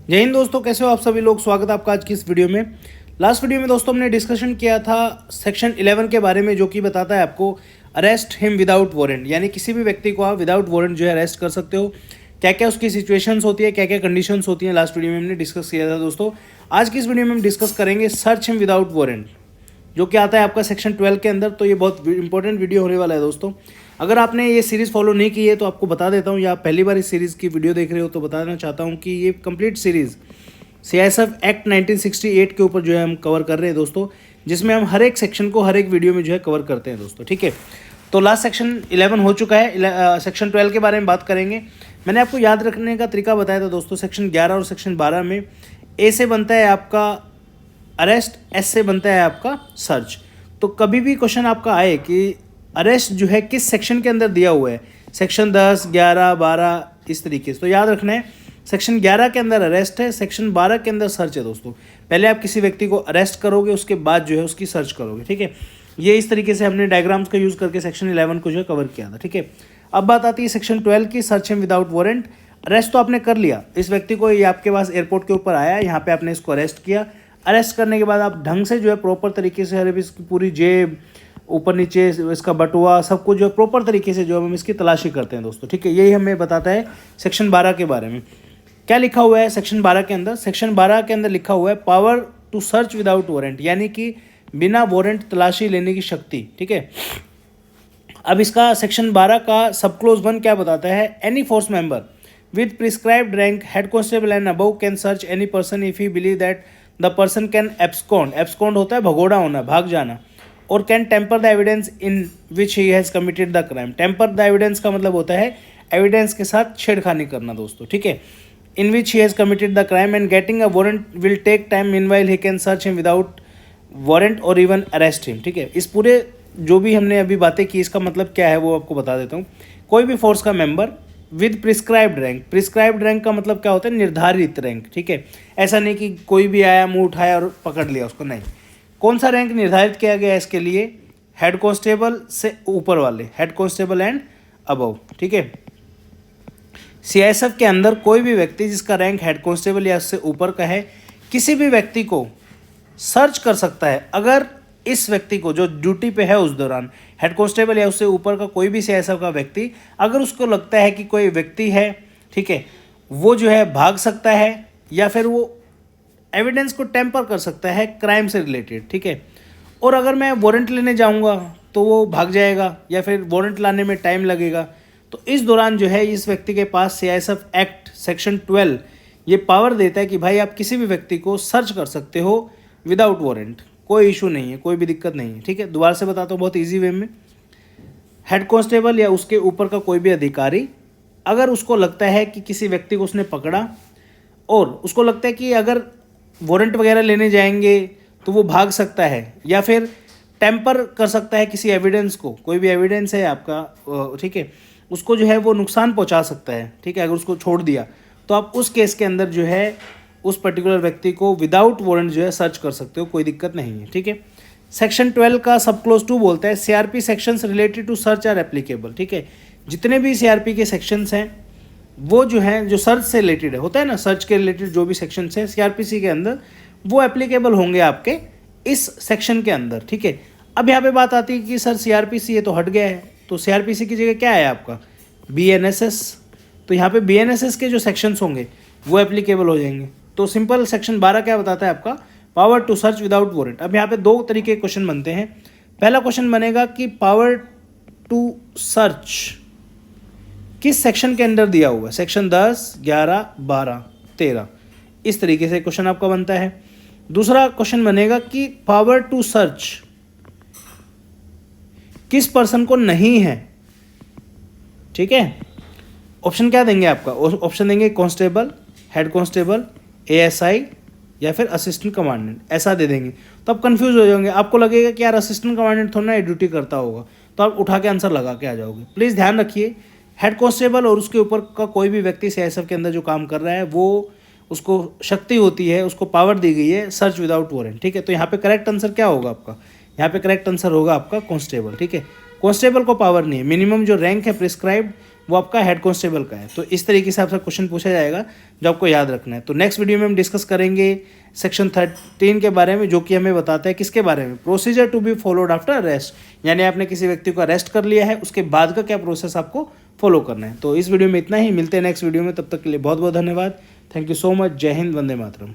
जय हिंद दोस्तों, कैसे हो आप सभी लोग। स्वागत है आपका आज की इस वीडियो में। लास्ट वीडियो में दोस्तों हमने डिस्कशन किया था सेक्शन 11 के बारे में, जो कि बताता है आपको अरेस्ट हिम विदाउट वारंट, यानी किसी भी व्यक्ति को आप विदाउट वारंट जो है अरेस्ट कर सकते हो। क्या क्या उसकी सिचुएशंस होती है, क्या क्या कंडीशंस होती हैं, लास्ट वीडियो में हमने डिस्कस किया था दोस्तों। आज की इस वीडियो में हम डिस्कस करेंगे सर्च हिम विदाउट वारंट, जो कि आता है आपका सेक्शन 12 के अंदर। तो ये बहुत इंपॉर्टेंट वीडियो होने वाला है दोस्तों। अगर आपने ये सीरीज़ फॉलो नहीं की है तो आपको बता देता हूँ, या आप पहली बार इस सीरीज़ की वीडियो देख रहे हो तो बताना चाहता हूँ कि ये कंप्लीट सीरीज़ CISF एक्ट 1968 के ऊपर जो है हम कवर कर रहे हैं दोस्तों, जिसमें हम हर एक सेक्शन को हर एक वीडियो में जो है कवर करते हैं दोस्तों। ठीक है, तो लास्ट सेक्शन 11 हो चुका है, सेक्शन 12 के बारे में बात करेंगे। मैंने आपको याद रखने का तरीका बताया था दोस्तों। सेक्शन 11 और सेक्शन 12 में ए से बनता है आपका अरेस्ट, एस से बनता है आपका सर्च। तो कभी भी क्वेश्चन आपका आए कि अरेस्ट जो है किस सेक्शन के अंदर दिया हुआ है, सेक्शन 10, 11, 12 इस तरीके से, तो याद रखना है सेक्शन 11 के अंदर अरेस्ट है, सेक्शन 12 के अंदर सर्च है दोस्तों। पहले आप किसी व्यक्ति को अरेस्ट करोगे, उसके बाद जो है उसकी सर्च करोगे। ठीक है, ये इस तरीके से हमने डायग्राम्स का यूज़ करके सेक्शन 11 को जो है कवर किया था। ठीक है, अब बात आती है सेक्शन 12 की, search him without warrant. Arrest तो आपने कर लिया, इस व्यक्ति को ये आपके पास एयरपोर्ट के ऊपर आया, यहाँ पे आपने इसको अरेस्ट किया। अरेस्ट करने के बाद आप ढंग से जो है प्रॉपर तरीके से हर इसकी पूरी जेब, ऊपर नीचे इसका बटुआ, सब कुछ जो है प्रॉपर तरीके से जो हम इसकी तलाशी करते हैं दोस्तों। ठीक है, यही हमें बताता है सेक्शन 12 के बारे में। क्या लिखा हुआ है सेक्शन 12 के अंदर? सेक्शन 12 के अंदर लिखा हुआ है power to search without warrant, यानी कि बिना वारंट तलाशी लेने की शक्ति। ठीक है, अब इसका सेक्शन 12 का सब क्लोज 1 क्या बताता है? Any force member with prescribed rank head constable and above can search any person if he believe that the person can abscond, abscond होता है भगोड़ा होना, भाग जाना, और can tamper the evidence in which he has committed the crime. Tamper the evidence का मतलब होता है एविडेंस के साथ छेड़खानी करना दोस्तों। ठीक है, in which he has committed the crime and getting a warrant will take time, meanwhile he can search him without warrant or even arrest him। ठीक है, इस पूरे जो भी हमने अभी बातें की, इसका मतलब क्या है वो आपको बता देता हूँ। कोई भी फोर्स का member with prescribed rank, prescribed rank का मतलब क्या होता है? निर्धारित रैंक। ठीक है, ऐसा नहीं कि कोई भी आया, मुंह उठाया और पकड़ लिया उसको, नहीं। कौन सा रैंक निर्धारित किया गया है इसके लिए? हेड कांस्टेबल से ऊपर वाले, हेड कांस्टेबल एंड अबव। ठीक है, CISF के अंदर कोई भी व्यक्ति जिसका रैंक हेड कांस्टेबल या उससे ऊपर का है, किसी भी व्यक्ति को सर्च कर सकता है। अगर इस व्यक्ति को जो ड्यूटी पे है उस दौरान, हेड कांस्टेबल या उससे ऊपर का कोई भी CISF का व्यक्ति, अगर उसको लगता है कि कोई व्यक्ति है, ठीक है, वो जो है भाग सकता है या फिर वो एविडेंस को टेम्पर कर सकता है क्राइम से रिलेटेड। ठीक है, और अगर मैं वारंट लेने जाऊँगा तो वो भाग जाएगा या फिर वारंट लाने में टाइम लगेगा, तो इस दौरान जो है इस व्यक्ति के पास CISF एक्ट सेक्शन 12 ये पावर देता है कि भाई आप किसी भी व्यक्ति को सर्च कर सकते हो विदाउट वारंट। कोई इशू नहीं है, कोई भी दिक्कत नहीं है। ठीक है, दोबारा से बताता हूँ बहुत इजी वे में। हेड कांस्टेबल या उसके ऊपर का कोई भी अधिकारी, अगर उसको लगता है कि किसी व्यक्ति को उसने पकड़ा और उसको लगता है कि अगर वारंट वगैरह लेने जाएंगे तो वो भाग सकता है या फिर टेम्पर कर सकता है किसी एविडेंस को, कोई भी एविडेंस है आपका, ठीक है, उसको जो है वो नुकसान पहुंचा सकता है। ठीक है, अगर उसको छोड़ दिया तो आप उस केस के अंदर जो है उस पर्टिकुलर व्यक्ति को विदाउट वारंट जो है सर्च कर सकते हो, कोई दिक्कत नहीं है। ठीक है, सेक्शन 12 का सब क्लोज 2 बोलता है CRP sections related to search are applicable. ठीक है, जितने भी CRP के सेक्शंस हैं वो जो हैं, जो सर्च से रिलेटेड है, होता है ना, सर्च के रिलेटेड जो भी सेक्शंस हैं CRPC के अंदर, वो एप्लीकेबल होंगे आपके इस सेक्शन के अंदर। ठीक है, अब यहाँ पे बात आती है कि सर CRPC ये तो हट गया है, तो CRPC की जगह क्या है आपका? BNSS। तो यहाँ पे BNSS के जो सेक्शंस होंगे वो एप्लीकेबल हो जाएंगे। तो सिंपल सेक्शन 12 क्या बताता है आपका? Power to search without warrant. अब यहाँ पे दो तरीके के क्वेश्चन बनते हैं। पहला क्वेश्चन बनेगा कि पावर टू सर्च किस सेक्शन के अंदर दिया हुआ है? सेक्शन 10, 11, 12, 13, इस तरीके से क्वेश्चन आपका बनता है। दूसरा क्वेश्चन बनेगा कि पावर टू सर्च किस पर्सन को नहीं है। ठीक है, ऑप्शन क्या देंगे आपका? ऑप्शन देंगे कांस्टेबल, हेड कांस्टेबल, ASI या फिर असिस्टेंट कमांडेंट, ऐसा दे देंगे। तो आप कंफ्यूज हो जाओगे, आपको लगेगा कि यार असिस्टेंट कमांडेंट थोड़ा ना ड्यूटी करता होगा, तो आप उठा के आंसर लगा के आ जाओगे। प्लीज़ ध्यान रखिए, हेड कांस्टेबल और उसके ऊपर का कोई भी व्यक्ति CISF के अंदर जो काम कर रहा है, वो उसको शक्ति होती है, उसको पावर दी गई है सर्च विदाउट वारंट। ठीक है, तो यहाँ पे करेक्ट आंसर क्या होगा आपका? यहाँ पे करेक्ट आंसर होगा आपका कांस्टेबल। ठीक है, कांस्टेबल को पावर नहीं है, मिनिमम जो रैंक है प्रिस्क्राइब्ड वो आपका हेड कांस्टेबल का है। तो इस तरीके से आपसे क्वेश्चन पूछा जाएगा जो आपको याद रखना है। तो नेक्स्ट वीडियो में हम डिस्कस करेंगे सेक्शन 13 के बारे में, जो कि हमें बताता है किसके बारे में, procedure to be followed after arrest, यानी आपने किसी व्यक्ति को अरेस्ट कर लिया है उसके बाद का क्या प्रोसेस आपको फॉलो करना है। तो इस वीडियो में इतना ही, मिलते हैं नेक्स्ट वीडियो में, तब तक के लिए बहुत बहुत धन्यवाद। Thank you so much. जय हिंद, वंदे मातरम।